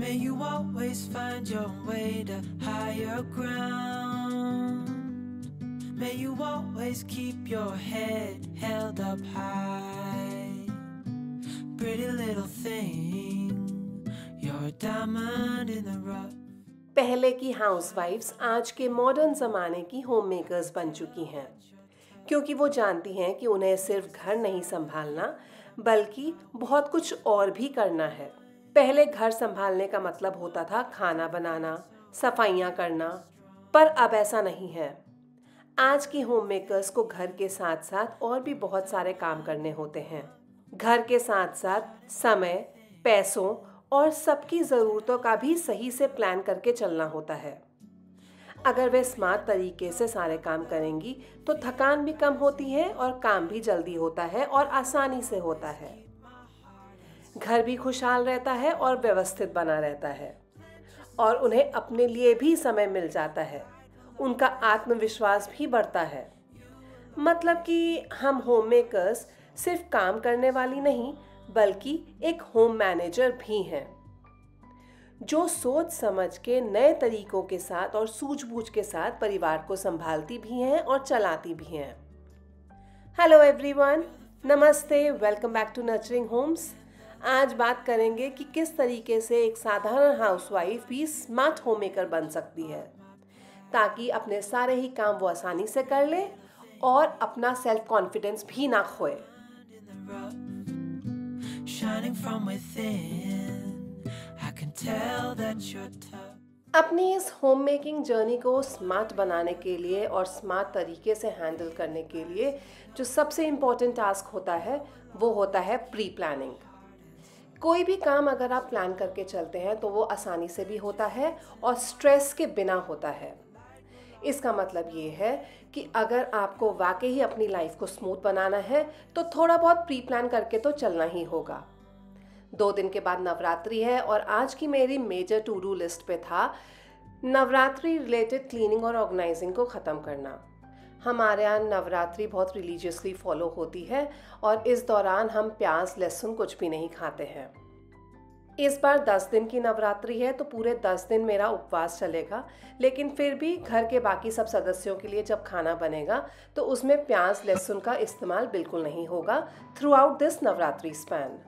May you always find your way to higher ground. May you always keep your head held up high. Pretty little thing, you're a diamond in the rough. पहले की हाउसवाइफ्स आज के modern ज़माने की home makers बन चुकी हैं, क्योंकि वो जानती हैं कि उन्हें सिर्फ घर नहीं संभालना बल्कि बहुत कुछ और भी करना है। पहले घर संभालने का मतलब होता था खाना बनाना, सफाइयाँ करना, पर अब ऐसा नहीं है। आज की होम मेकर्स को घर के साथ साथ और भी बहुत सारे काम करने होते हैं। घर के साथ साथ समय, पैसों और सबकी ज़रूरतों का भी सही से प्लान करके चलना होता है। अगर वे स्मार्ट तरीके से सारे काम करेंगी तो थकान भी कम होती है और काम भी जल्दी होता है और आसानी से होता है। घर भी खुशहाल रहता है और व्यवस्थित बना रहता है और उन्हें अपने लिए भी समय मिल जाता है। उनका आत्मविश्वास भी बढ़ता है। मतलब कि हम होम मेकर्स सिर्फ काम करने वाली नहीं बल्कि एक होम मैनेजर भी हैं, जो सोच समझ के नए तरीकों के साथ और सूझबूझ के साथ परिवार को संभालती भी हैं और चलाती भी हैं। हेलो एवरीवन, नमस्ते, welcome back to nurturing homes. आज बात करेंगे कि किस तरीके से एक साधारण हाउसवाइफ भी स्मार्ट होम मेकर बन सकती है, ताकि अपने सारे ही काम वो आसानी से कर ले और अपना सेल्फ कॉन्फिडेंस भी ना खोए। Shining from within, I can tell that you're tough. अपनी इस होम मेकिंग जर्नी को स्मार्ट बनाने के लिए और स्मार्ट तरीके से हैंडल करने के लिए जो सबसे इम्पोर्टेंट टास्क होता है वो होता है प्री प्लानिंग। कोई भी काम अगर आप प्लान करके चलते हैं तो वो आसानी से भी होता है और स्ट्रेस के बिना होता है। इसका मतलब ये है कि अगर आपको वाकई अपनी लाइफ को स्मूथ बनाना है तो थोड़ा बहुत प्री प्लान करके तो चलना ही होगा। 2 दिन के बाद नवरात्रि है और आज की मेरी मेजर टू डू लिस्ट पे था नवरात्रि रिलेटेड क्लीनिंग और ऑर्गेनाइजिंग को ख़त्म करना। हमारे यहाँ नवरात्रि बहुत रिलीजियसली फॉलो होती है और इस दौरान हम प्याज लहसुन कुछ भी नहीं खाते हैं। इस बार 10 दिन की नवरात्रि है तो पूरे 10 दिन मेरा उपवास चलेगा, लेकिन फिर भी घर के बाकी सब सदस्यों के लिए जब खाना बनेगा तो उसमें प्याज लहसुन का इस्तेमाल बिल्कुल नहीं होगा through out this Navratri span.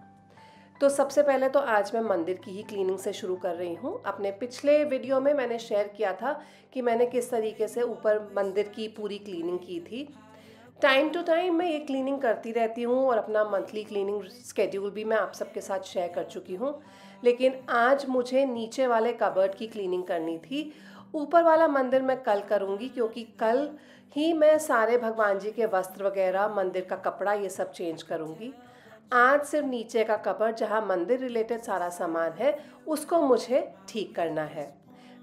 तो सबसे पहले तो आज मैं मंदिर की ही क्लीनिंग से शुरू कर रही हूँ। अपने पिछले वीडियो में मैंने शेयर किया था कि मैंने किस तरीके से ऊपर मंदिर की पूरी क्लीनिंग की थी। टाइम टू टाइम मैं ये क्लीनिंग करती रहती हूँ और अपना मंथली क्लीनिंग स्केड्यूल भी मैं आप सबके साथ शेयर कर चुकी हूँ, लेकिन आज मुझे नीचे वाले कबर्ड की क्लीनिंग करनी थी। ऊपर वाला मंदिर मैं कल करूँगी, क्योंकि कल ही मैं सारे भगवान जी के वस्त्र वगैरह, मंदिर का कपड़ा, ये सब चेंज करूँगी। आज सिर्फ नीचे का कबर्ड जहाँ मंदिर रिलेटेड सारा सामान है उसको मुझे ठीक करना है,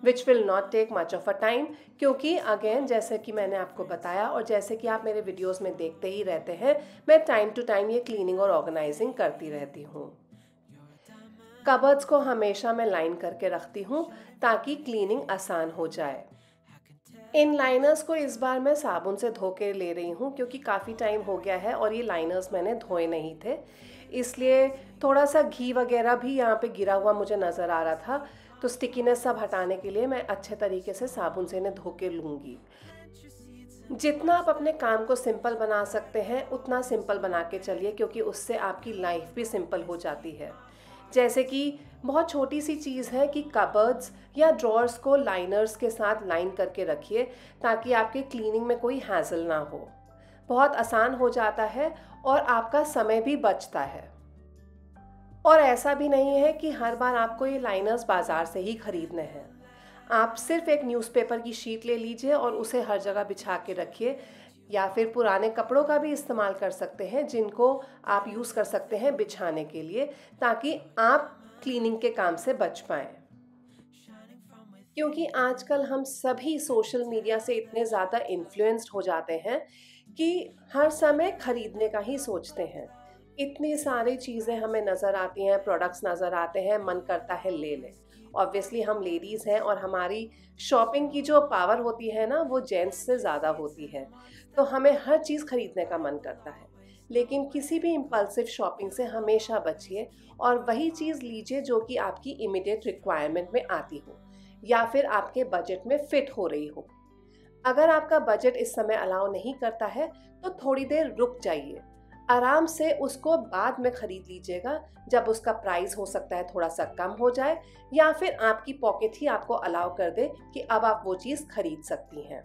which will not take much of a time, क्योंकि अगेन जैसे कि मैंने आपको बताया और जैसे कि आप मेरे वीडियोस में देखते ही रहते हैं, मैं टाइम टू टाइम ये क्लीनिंग और ऑर्गेनाइजिंग करती रहती हूँ। कबर्ड्स को हमेशा मैं लाइन करके रखती हूँ ताकि क्लीनिंग आसान हो जाए। इन लाइनर्स को इस बार मैं साबुन से धो के ले रही हूँ, क्योंकि काफ़ी टाइम हो गया है और ये लाइनर्स मैंने धोए नहीं थे, इसलिए थोड़ा सा घी वगैरह भी यहाँ पे गिरा हुआ मुझे नज़र आ रहा था, तो स्टिकीनेस सब हटाने के लिए मैं अच्छे तरीके से साबुन से इन्हें धो के लूँगी। जितना आप अपने काम को सिंपल बना सकते हैं उतना सिंपल बना के चलिए, क्योंकि उससे आपकी लाइफ भी सिंपल हो जाती है। जैसे कि बहुत छोटी सी चीज़ है कि कबर्ड्स या ड्रॉर्स को लाइनर्स के साथ लाइन करके रखिए ताकि आपके क्लीनिंग में कोई हैसल ना हो। बहुत आसान हो जाता है और आपका समय भी बचता है। और ऐसा भी नहीं है कि हर बार आपको ये लाइनर्स बाज़ार से ही ख़रीदने हैं। आप सिर्फ एक न्यूज़पेपर की शीट ले लीजिए और उसे हर जगह बिछा के रखिए, या फिर पुराने कपड़ों का भी इस्तेमाल कर सकते हैं जिनको आप यूज़ कर सकते हैं बिछाने के लिए, ताकि आप क्लीनिंग के काम से बच पाएँ। क्योंकि आजकल हम सभी सोशल मीडिया से इतने ज़्यादा इन्फ्लुएंस्ड हो जाते हैं कि हर समय ख़रीदने का ही सोचते हैं। इतनी सारी चीज़ें हमें नज़र आती हैं, प्रोडक्ट्स नज़र आते हैं, मन करता है ले लें। ऑब्वियसली हम लेडीज़ हैं और हमारी शॉपिंग की जो पावर होती है ना वो जेंट्स से ज़्यादा होती है, तो हमें हर चीज़ खरीदने का मन करता है। लेकिन किसी भी इम्पल्सिव शॉपिंग से हमेशा बचिए और वही चीज़ लीजिए जो कि आपकी इमीडिएट रिक्वायरमेंट में आती हो या फिर आपके बजट में फिट हो रही हो। अगर आपका बजट इस समय अलाउ नहीं करता है तो थोड़ी देर रुक जाइए, आराम से उसको बाद में खरीद लीजिएगा जब उसका प्राइस हो सकता है थोड़ा सा कम हो जाए या फिर आपकी पॉकेट ही आपको अलाउ कर दे कि अब आप वो चीज़ खरीद सकती हैं।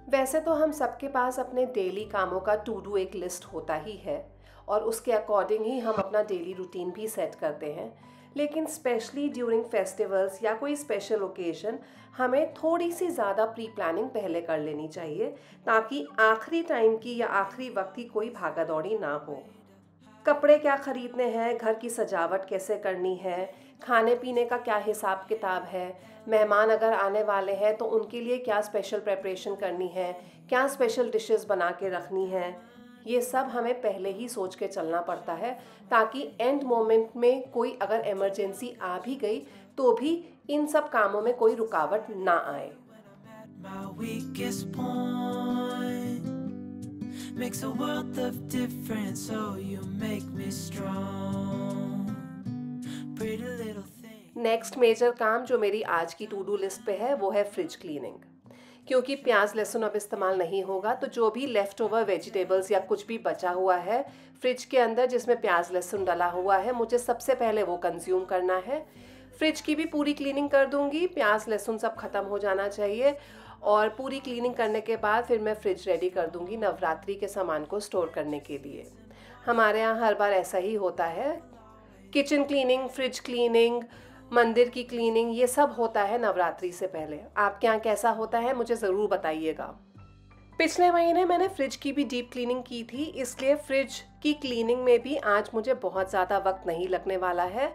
वैसे तो हम सबके पास अपने डेली कामों का टू डू एक लिस्ट होता ही है और उसके अकॉर्डिंग ही हम अपना डेली रूटीन भी सेट करते हैं, लेकिन स्पेशली ड्यूरिंग फेस्टिवल्स या कोई स्पेशल ओकेजन हमें थोड़ी सी ज़्यादा प्री प्लानिंग पहले कर लेनी चाहिए ताकि आखिरी टाइम की या आखिरी वक्त की कोई भागा दौड़ी ना हो। कपड़े क्या खरीदने हैं, घर की सजावट कैसे करनी है, खाने पीने का क्या हिसाब किताब है, मेहमान अगर आने वाले हैं तो उनके लिए क्या स्पेशल प्रेपरेशन करनी है, क्या स्पेशल डिशेस बना के रखनी है, ये सब हमें पहले ही सोच के चलना पड़ता है ताकि एंड मोमेंट में कोई अगर इमरजेंसी आ भी गई तो भी इन सब कामों में कोई रुकावट ना आए। My weakest point makes a world of difference, so you make me strong. Pretty little thing. Next major काम जो मेरी आज की टू डू लिस्ट पे है वो है फ्रिज क्लीनिंग। क्योंकि प्याज लहसुन अब इस्तेमाल नहीं होगा तो जो भी लेफ्ट ओवर वेजिटेबल्स या कुछ भी बचा हुआ है फ्रिज के अंदर जिसमें प्याज लहसुन डला हुआ है, मुझे सबसे पहले वो कंज्यूम करना है। फ्रिज की भी पूरी क्लीनिंग कर दूंगी, प्याज लहसुन सब खत्म हो जाना चाहिए और पूरी क्लीनिंग करने के बाद फिर मैं फ्रिज रेडी कर दूंगी नवरात्रि के सामान को स्टोर करने के लिए। हमारे यहाँ हर बार ऐसा ही होता है, किचन क्लीनिंग, फ्रिज क्लीनिंग, मंदिर की क्लीनिंग, ये सब होता है नवरात्रि से पहले। आपके यहाँ कैसा होता है मुझे ज़रूर बताइएगा। पिछले महीने मैंने फ्रिज की भी डीप क्लीनिंग की थी, इसलिए फ्रिज की क्लीनिंग में भी आज मुझे बहुत ज़्यादा वक्त नहीं लगने वाला है।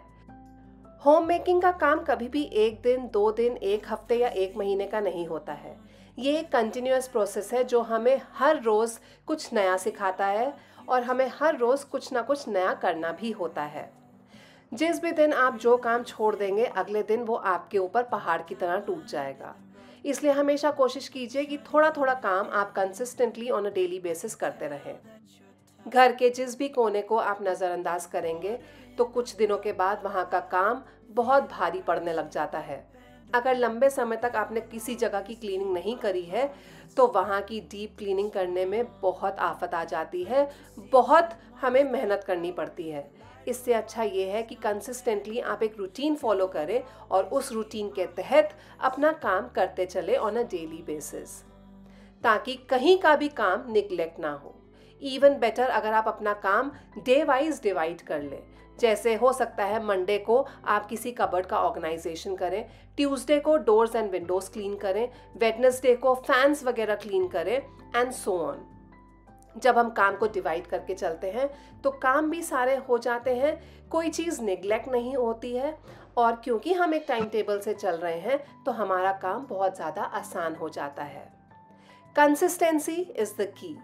होम मेकिंग का काम कभी भी एक दिन, 2 दिन, 1 हफ्ते या 1 महीने का नहीं होता है। ये एक कंटिन्यूअस प्रोसेस है जो हमें हर रोज़ कुछ नया सिखाता है और हमें हर रोज़ कुछ ना कुछ नया करना भी होता है। जिस भी दिन आप जो काम छोड़ देंगे अगले दिन वो आपके ऊपर पहाड़ की तरह टूट जाएगा। इसलिए हमेशा कोशिश कीजिए कि थोड़ा थोड़ा काम आप consistently on a daily basis करते रहें। घर के जिस भी कोने को आप नज़रअंदाज करेंगे तो कुछ दिनों के बाद वहाँ का काम बहुत भारी पड़ने लग जाता है। अगर लंबे समय तक आपने किसी जगह की क्लीनिंग नहीं करी है तो वहाँ की डीप क्लीनिंग करने में बहुत आफत आ जाती है, बहुत हमें मेहनत करनी पड़ती है। इससे अच्छा ये है कि कंसिस्टेंटली आप एक रूटीन फॉलो करें और उस रूटीन के तहत अपना काम करते चले ऑन अ डेली बेसिस, ताकि कहीं का भी काम निगलेक्ट ना हो। इवन बेटर अगर आप अपना काम डे वाइज डिवाइड कर लें, जैसे हो सकता है मंडे को आप किसी कबर्ड का ऑर्गेनाइजेशन करें, ट्यूसडे को डोर्स एंड विंडोज क्लीन करें, वेडनेसडे को फैंस वगैरह क्लीन करें एंड सो ऑन। जब हम काम को डिवाइड करके चलते हैं तो काम भी सारे हो जाते हैं, कोई चीज़ निगलेक्ट नहीं होती है और क्योंकि हम एक टाइम टेबल से चल रहे हैं तो हमारा काम बहुत ज़्यादा आसान हो जाता है। Consistency is the key,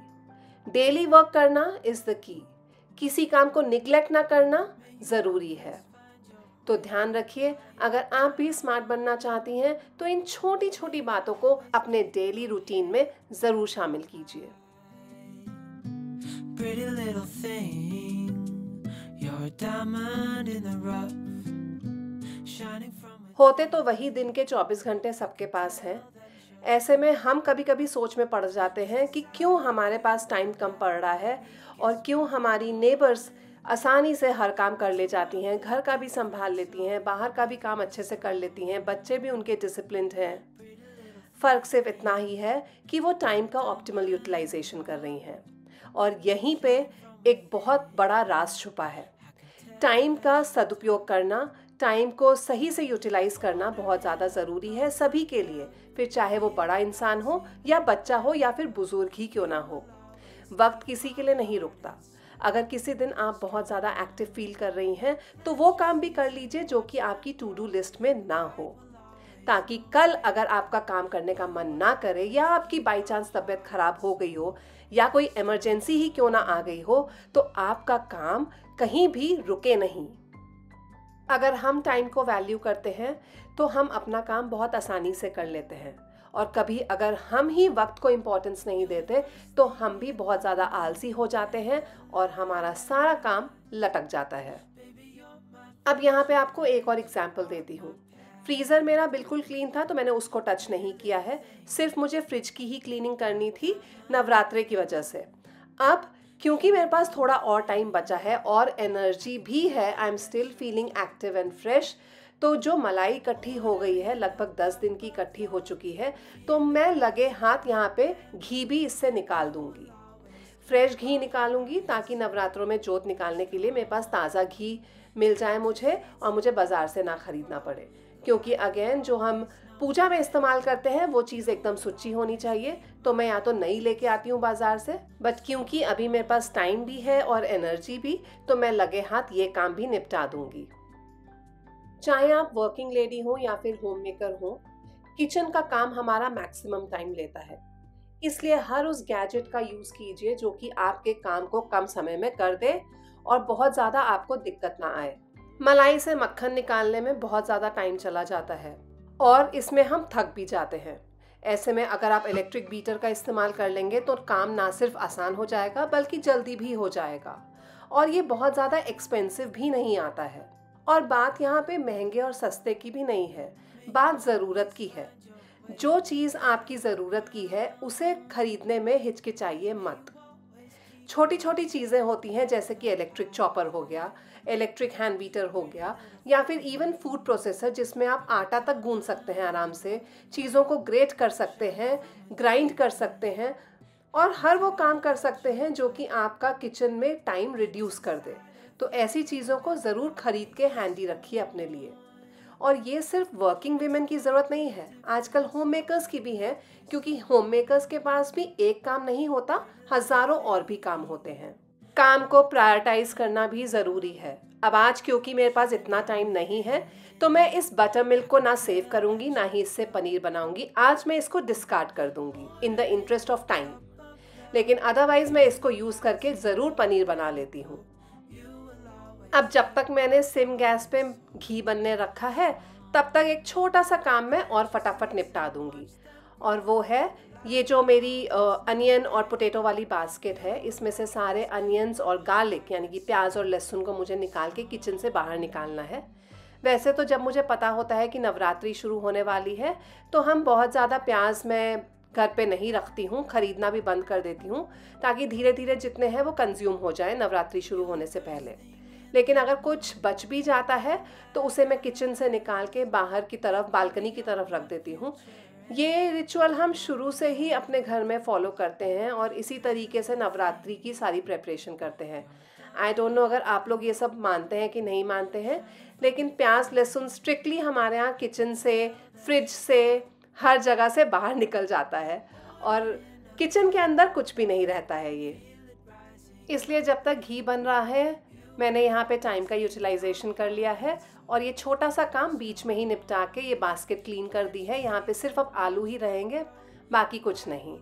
daily work करना इज़ द की, किसी काम को निगलेक्ट ना करना ज़रूरी है। तो ध्यान रखिए, अगर आप भी स्मार्ट बनना चाहती हैं तो इन छोटी छोटी बातों को अपने डेली रूटीन में ज़रूर शामिल कीजिए। Pretty little thing, you're a diamond in the rough, shining from होते तो वही दिन के 24 घंटे सबके पास हैं। ऐसे में हम कभी कभी सोच में पड़ जाते हैं कि क्यों हमारे पास टाइम कम पड़ रहा है और क्यों हमारी नेबर्स आसानी से हर काम कर ले जाती हैं, घर का भी संभाल लेती हैं, बाहर का भी काम अच्छे से कर लेती हैं, बच्चे भी उनके डिसिप्लिन्ड हैं। फ़र्क सिर्फ इतना ही है कि वो टाइम का ऑप्टिमल यूटिलाइजेशन कर रही हैं और यहीं पे एक बहुत बड़ा राज छुपा है। टाइम का सदुपयोग करना, टाइम को सही से यूटिलाइज करना बहुत ज़्यादा ज़रूरी है सभी के लिए, फिर चाहे वो बड़ा इंसान हो या बच्चा हो या फिर बुजुर्ग ही क्यों ना हो। वक्त किसी के लिए नहीं रुकता। अगर किसी दिन आप बहुत ज़्यादा एक्टिव फील कर रही हैं तो वो काम भी कर लीजिए जो कि आपकी टू डू लिस्ट में ना हो, ताकि कल अगर आपका काम करने का मन ना करे या आपकी बाई चांस तबीयत खराब हो गई हो या कोई इमरजेंसी ही क्यों ना आ गई हो तो आपका काम कहीं भी रुके नहीं। अगर हम टाइम को वैल्यू करते हैं तो हम अपना काम बहुत आसानी से कर लेते हैं, और कभी अगर हम ही वक्त को इम्पोर्टेंस नहीं देते तो हम भी बहुत ज़्यादा आलसी हो जाते हैं और हमारा सारा काम लटक जाता है। अब यहाँ पे आपको एक और एग्जाम्पल देती हूँ। फ्रीज़र मेरा बिल्कुल क्लीन था तो मैंने उसको टच नहीं किया है, सिर्फ मुझे फ्रिज की ही क्लीनिंग करनी थी नवरात्रे की वजह से। अब क्योंकि मेरे पास थोड़ा और टाइम बचा है और एनर्जी भी है, I am still feeling active and fresh, तो जो मलाई इकट्ठी हो गई है, लगभग 10 दिन की इकट्ठी हो चुकी है, तो मैं लगे हाथ यहाँ पे घी भी इससे निकाल दूंगी। फ्रेश घी निकालूंगी ताकि नवरात्रों में जोत निकालने के लिए मेरे पास ताज़ा घी मिल जाए मुझे, और मुझे बाज़ार से ना ख़रीदना पड़े। क्योंकि अगेन जो हम पूजा में इस्तेमाल करते हैं वो चीज़ एकदम सुच्ची होनी चाहिए, तो मैं या तो नई लेके आती हूँ बाज़ार से, बट क्योंकि अभी मेरे पास टाइम भी है और एनर्जी भी, तो मैं लगे हाथ ये काम भी निपटा दूंगी। चाहे आप वर्किंग लेडी हो या फिर होम मेकर हो, किचन का काम हमारा मैक्सिमम टाइम लेता है, इसलिए हर उस गैजेट का यूज़ कीजिए जो कि आपके काम को कम समय में कर दे और बहुत ज़्यादा आपको दिक्कत ना आए। मलाई से मक्खन निकालने में बहुत ज़्यादा टाइम चला जाता है और इसमें हम थक भी जाते हैं। ऐसे में अगर आप इलेक्ट्रिक बीटर का इस्तेमाल कर लेंगे तो काम ना सिर्फ आसान हो जाएगा बल्कि जल्दी भी हो जाएगा, और ये बहुत ज़्यादा एक्सपेंसिव भी नहीं आता है। और बात यहाँ पे महंगे और सस्ते की भी नहीं है, बात ज़रूरत की है। जो चीज़ आपकी ज़रूरत की है उसे खरीदने में हिचकिचाइए मत। छोटी छोटी चीज़ें होती हैं जैसे कि इलेक्ट्रिक चॉपर हो गया, इलेक्ट्रिक हैंड बीटर हो गया, या फिर इवन फूड प्रोसेसर जिसमें आप आटा तक गूंद सकते हैं आराम से, चीज़ों को ग्रेट कर सकते हैं, ग्राइंड कर सकते हैं, और हर वो काम कर सकते हैं जो कि आपका किचन में टाइम रिड्यूस कर दे। तो ऐसी चीज़ों को ज़रूर खरीद के हैंडी रखिए अपने लिए। और ये सिर्फ वर्किंग वीमेन की ज़रूरत नहीं है, आजकल होम मेकर्स की भी है, क्योंकि होम मेकर्स के पास भी एक काम नहीं होता, हज़ारों और भी काम होते हैं। काम को प्रायोरिटाइज करना भी ज़रूरी है। अब आज क्योंकि मेरे पास इतना टाइम नहीं है तो मैं इस बटर मिल्क को ना सेव करूँगी ना ही इससे पनीर बनाऊँगी, आज मैं इसको डिस्कार्ड कर दूँगी in the interest of time. लेकिन अदरवाइज़ मैं इसको यूज़ करके ज़रूर पनीर बना लेती हूँ। अब जब तक मैंने सिम गैस पे घी बनने रखा है तब तक एक छोटा सा काम मैं और फटाफट निपटा दूंगी, और वो है ये जो मेरी अनियन और पोटैटो वाली बास्केट है, इसमें से सारे अनियंस और गार्लिक यानी कि प्याज और लहसुन को मुझे निकाल के किचन से बाहर निकालना है। वैसे तो जब मुझे पता होता है कि नवरात्रि शुरू होने वाली है तो हम बहुत ज़्यादा प्याज मैं घर पे नहीं रखती हूँ, ख़रीदना भी बंद कर देती हूँ ताकि धीरे धीरे जितने हैं वो कंज्यूम हो जाए नवरात्रि शुरू होने से पहले। लेकिन अगर कुछ बच भी जाता है तो उसे मैं किचन से निकाल के बाहर की तरफ बालकनी की तरफ रख देती हूँ। ये रिचुअल हम शुरू से ही अपने घर में फॉलो करते हैं और इसी तरीके से नवरात्रि की सारी प्रेपरेशन करते हैं। आई डोंट नो अगर आप लोग ये सब मानते हैं कि नहीं मानते हैं, लेकिन प्याज लहसुन स्ट्रिक्टली हमारे यहाँ किचन से, फ्रिज से, हर जगह से बाहर निकल जाता है और किचन के अंदर कुछ भी नहीं रहता है ये। इसलिए जब तक घी बन रहा है मैंने यहाँ पे टाइम का यूटिलाइजेशन कर लिया है और ये छोटा सा काम बीच में ही निपटा के ये बास्केट क्लीन कर दी है। यहाँ पे सिर्फ अब आलू ही रहेंगे, बाकी कुछ नहीं।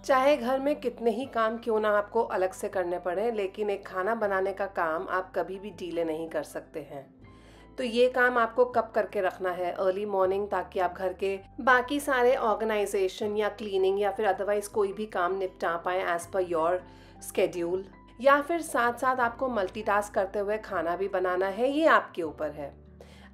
चाहे घर में कितने ही काम क्यों ना आपको अलग से करने पड़े, लेकिन एक खाना बनाने का काम आप कभी भी डीले नहीं कर सकते हैं। तो ये काम आपको कब करके रखना है, अर्ली मॉर्निंग, ताकि आप घर के बाकी सारे ऑर्गेनाइजेशन या क्लीनिंग या फिर अदरवाइज़ कोई भी काम निपटा पाएँ एज़ पर योर स्केड्यूल, या फिर साथ साथ आपको मल्टीटास्क करते हुए खाना भी बनाना है, ये आपके ऊपर है।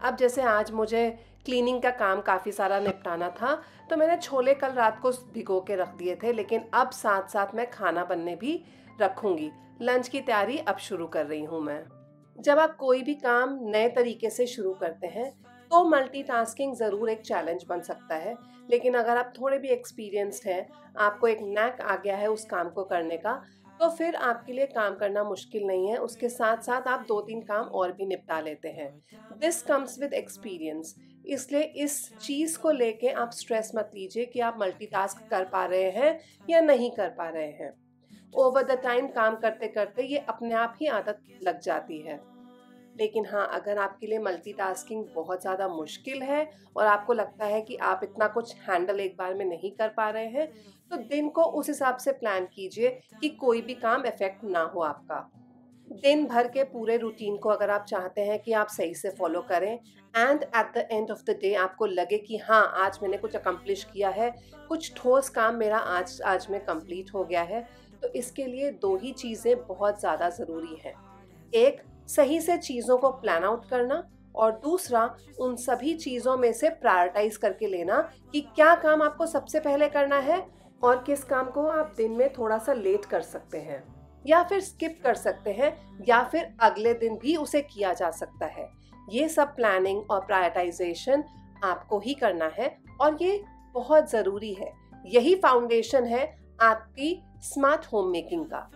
अब जैसे आज मुझे क्लीनिंग का काम काफ़ी सारा निपटाना था तो मैंने छोले कल रात को भिगो के रख दिए थे, लेकिन अब साथ साथ मैं खाना बनने भी रखूँगी। लंच की तैयारी अब शुरू कर रही हूँ मैं। जब आप कोई भी काम नए तरीके से शुरू करते हैं तो मल्टीटास्किंग ज़रूर एक चैलेंज बन सकता है, लेकिन अगर आप थोड़े भी एक्सपीरियंस्ड हैं, आपको एक नैक आ गया है उस काम को करने का, तो फिर आपके लिए काम करना मुश्किल नहीं है। उसके साथ साथ आप 2-3 काम और भी निपटा लेते हैं। This comes with experience. इसलिए इस चीज़ को लेके आप स्ट्रेस मत लीजिए कि आप मल्टीटास्क कर पा रहे हैं या नहीं कर पा रहे हैं। ओवर द टाइम काम करते करते ये अपने आप ही आदत लग जाती है। लेकिन हाँ, अगर आपके लिए मल्टीटास्किंग बहुत ज़्यादा मुश्किल है और आपको लगता है कि आप इतना कुछ हैंडल एक बार में नहीं कर पा रहे हैं, तो दिन को उस हिसाब से प्लान कीजिए कि कोई भी काम इफ़ेक्ट ना हो आपका। दिन भर के पूरे रूटीन को अगर आप चाहते हैं कि आप सही से फॉलो करें and at the end of the day आपको लगे कि हाँ, आज मैंने कुछ अकम्प्लिश किया है, कुछ ठोस काम मेरा आज में कंप्लीट हो गया है, तो इसके लिए 2 ही चीज़ें बहुत ज़्यादा ज़रूरी हैं। एक, सही से चीज़ों को प्लान आउट करना, और दूसरा, उन सभी चीज़ों में से प्रायोरिटाइज करके लेना कि क्या काम आपको सबसे पहले करना है और किस काम को आप दिन में थोड़ा सा लेट कर सकते हैं या फिर स्किप कर सकते हैं या फिर अगले दिन भी उसे किया जा सकता है। ये सब प्लानिंग और प्रायोरिटाइजेशन आपको ही करना है और ये बहुत ज़रूरी है। यही फाउंडेशन है आपकी स्मार्ट होम मेकिंग का।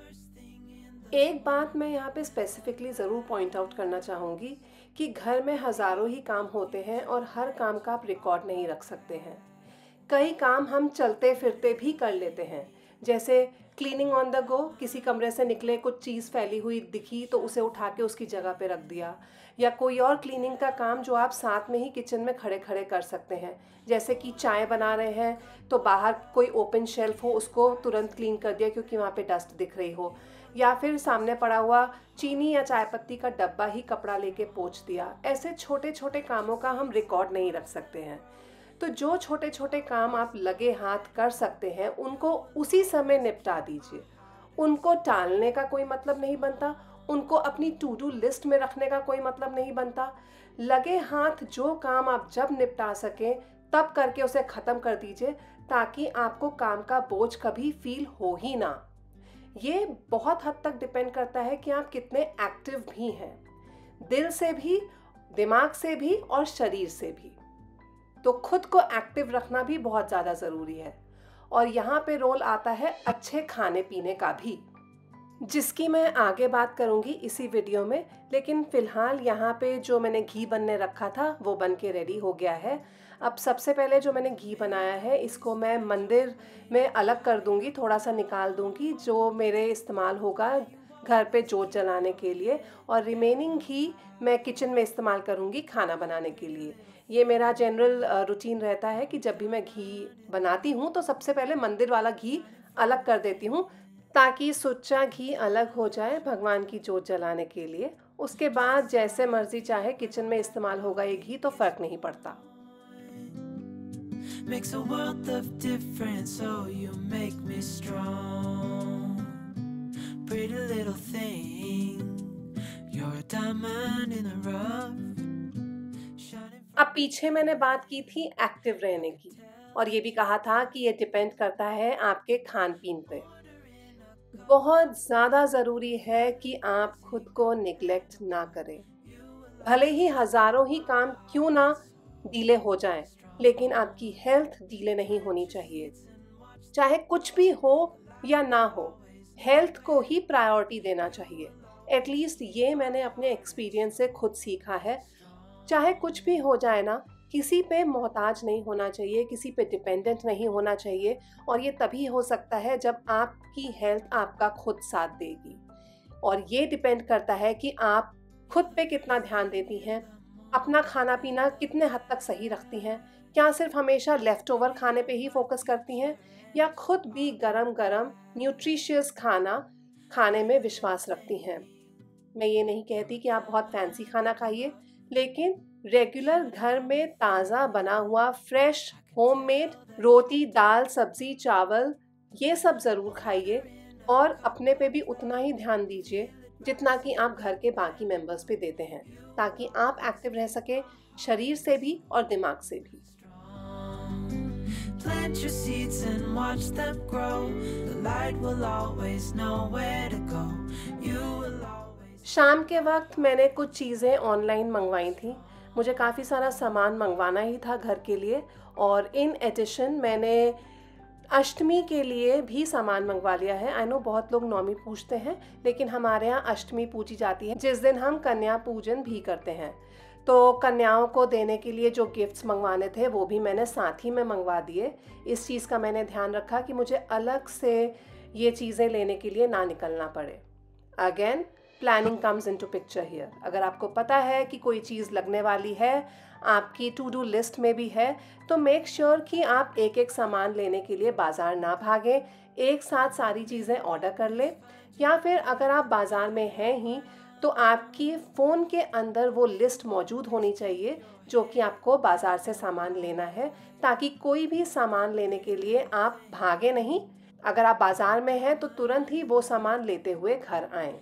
एक बात मैं यहाँ पे स्पेसिफिकली ज़रूर पॉइंट आउट करना चाहूँगी कि घर में हज़ारों ही काम होते हैं और हर काम का आप रिकॉर्ड नहीं रख सकते हैं। कई काम हम चलते फिरते भी कर लेते हैं, जैसे क्लीनिंग ऑन द गो, किसी कमरे से निकले कुछ चीज़ फैली हुई दिखी तो उसे उठा के उसकी जगह पे रख दिया, या कोई और क्लीनिंग का काम जो आप साथ में ही किचन में खड़े खड़े कर सकते हैं, जैसे कि चाय बना रहे हैं तो बाहर कोई ओपन शेल्फ हो उसको तुरंत क्लीन कर दिया क्योंकि वहाँ पे डस्ट दिख रही हो, या फिर सामने पड़ा हुआ चीनी या चाय पत्ती का डब्बा ही कपड़ा लेके पोंछ दिया। ऐसे छोटे छोटे कामों का हम रिकॉर्ड नहीं रख सकते हैं। तो जो छोटे छोटे काम आप लगे हाथ कर सकते हैं उनको उसी समय निपटा दीजिए। उनको टालने का कोई मतलब नहीं बनता, उनको अपनी टू डू लिस्ट में रखने का कोई मतलब नहीं बनता। लगे हाथ जो काम आप जब निपटा सकें तब करके उसे ख़त्म कर दीजिए, ताकि आपको काम का बोझ कभी फील हो ही ना। ये बहुत हद तक डिपेंड करता है कि आप कितने एक्टिव भी हैं, दिल से भी, दिमाग से भी और शरीर से भी। तो खुद को एक्टिव रखना भी बहुत ज़्यादा ज़रूरी है। और यहाँ पे रोल आता है अच्छे खाने पीने का भी, जिसकी मैं आगे बात करूँगी इसी वीडियो में। लेकिन फ़िलहाल यहाँ पे जो मैंने घी बनने रखा था वो बन के रेडी हो गया है। अब सबसे पहले जो मैंने घी बनाया है इसको मैं मंदिर में अलग कर दूँगी, थोड़ा सा निकाल दूँगी जो मेरे इस्तेमाल होगा घर पे जोत जलाने के लिए, और रिमेनिंग घी मैं किचन में इस्तेमाल करूँगी खाना बनाने के लिए। ये मेरा जनरल रूटीन रहता है कि जब भी मैं घी बनाती हूँ तो सबसे पहले मंदिर वाला घी अलग कर देती हूँ, ताकि सुच्चा घी अलग हो जाए भगवान की जोत जलाने के लिए। उसके बाद जैसे मर्जी चाहे किचन में इस्तेमाल होगा ये घी, तो फ़र्क नहीं पड़ता। Makes a world of difference, so you make me strong. Pretty little thing, you're a diamond in the rough. अब पीछे मैंने बात की थी एक्टिव रहने की, और ये भी कहा था कि ये डिपेंड करता है आपके खान पीन पे। बहुत ज़्यादा ज़रूरी है कि आप खुद को निगलेक्ट ना करें। भले ही हज़ारों ही काम क्यों ना डीले हो जाएं, लेकिन आपकी हेल्थ डीले नहीं होनी चाहिए। चाहे कुछ भी हो या ना हो, हेल्थ को ही प्रायोरिटी देना चाहिए। एटलीस्ट ये मैंने अपने एक्सपीरियंस से खुद सीखा है। चाहे कुछ भी हो जाए ना, किसी पे मोहताज नहीं होना चाहिए, किसी पे डिपेंडेंट नहीं होना चाहिए। और ये तभी हो सकता है जब आपकी हेल्थ आपका खुद साथ देगी। और ये डिपेंड करता है कि आप खुद पे कितना ध्यान देती हैं, अपना खाना पीना कितने हद तक सही रखती हैं, क्या सिर्फ हमेशा लेफ़्ट ओवर खाने पे ही फोकस करती हैं, या खुद भी गरम गरम न्यूट्रिशियस खाना खाने में विश्वास रखती हैं। मैं ये नहीं कहती कि आप बहुत फैंसी खाना खाइए, लेकिन रेगुलर घर में ताज़ा बना हुआ फ्रेश होममेड रोटी, दाल, सब्ज़ी, चावल ये सब ज़रूर खाइए, और अपने पे भी उतना ही ध्यान दीजिए जितना कि आप घर के बाकी मेंबर्स पे देते हैं, ताकि आप एक्टिव रह सके शरीर से भी और दिमाग से भी। Plant your seeds and watch them grow. The light will always know where to go. You will always. शाम के वक्त मैंने कुछ चीज़ें ऑनलाइन मंगवाई थी। मुझे काफ़ी सारा सामान मंगवाना ही था घर के लिए, और इन एडिशन मैंने अष्टमी के लिए भी सामान मंगवा लिया है। आई नो बहुत लोग नौमी पूजते हैं, लेकिन हमारे यहाँ अष्टमी पूजी जाती है, जिस दिन हम कन्या पूजन भी करते हैं। तो कन्याओं को देने के लिए जो गिफ्ट्स मंगवाने थे वो भी मैंने साथ ही में मंगवा दिए। इस चीज़ का मैंने ध्यान रखा कि मुझे अलग से ये चीज़ें लेने के लिए ना निकलना पड़े। Again, planning comes into picture here. अगर आपको पता है कि कोई चीज़ लगने वाली है, आपकी टू डू लिस्ट में भी है, तो मेक श्योर कि आप एक एक सामान लेने के लिए बाज़ार ना भागें, एक साथ सारी चीज़ें ऑर्डर कर लें। या फिर अगर आप बाज़ार में हैं ही तो आपकी फ़ोन के अंदर वो लिस्ट मौजूद होनी चाहिए जो कि आपको बाज़ार से सामान लेना है, ताकि कोई भी सामान लेने के लिए आप भागे नहीं। अगर आप बाज़ार में हैं तो तुरंत ही वो सामान लेते हुए घर आएं।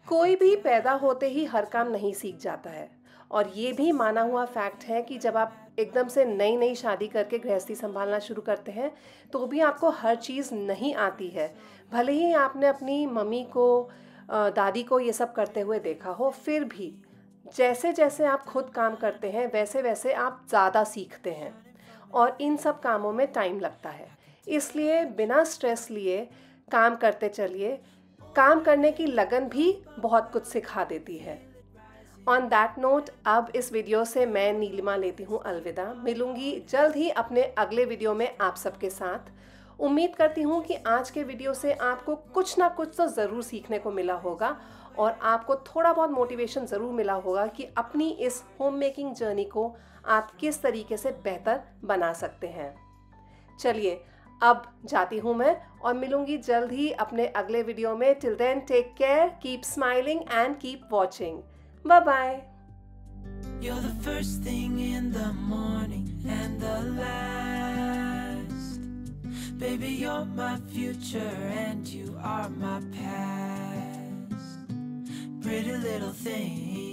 कोई भी पैदा होते ही हर काम नहीं सीख जाता है, और ये भी माना हुआ फैक्ट है कि जब आप एकदम से नई नई शादी करके गृहस्थी संभालना शुरू करते हैं तो भी आपको हर चीज़ नहीं आती है। भले ही आपने अपनी मम्मी को, दादी को ये सब करते हुए देखा हो, फिर भी जैसे जैसे आप खुद काम करते हैं वैसे वैसे आप ज़्यादा सीखते हैं, और इन सब कामों में टाइम लगता है। इसलिए बिना स्ट्रेस लिए काम करते चलिए। काम करने की लगन भी बहुत कुछ सिखा देती है। ऑन दैट नोट, अब इस वीडियो से मैं नीलिमा लेती हूँ अलविदा। मिलूंगी जल्द ही अपने अगले वीडियो में आप सबके साथ। उम्मीद करती हूँ कि आज के वीडियो से आपको कुछ ना कुछ तो ज़रूर सीखने को मिला होगा, और आपको थोड़ा बहुत मोटिवेशन ज़रूर मिला होगा कि अपनी इस होम मेकिंग जर्नी को आप किस तरीके से बेहतर बना सकते हैं। चलिए अब जाती हूँ मैं, और मिलूंगी जल्द ही अपने अगले वीडियो में। Till then take care, keep smiling and keep watching. Bye bye. You're the first thing in the morning and the last. Baby, you're my future and you are my past. Pretty little thing.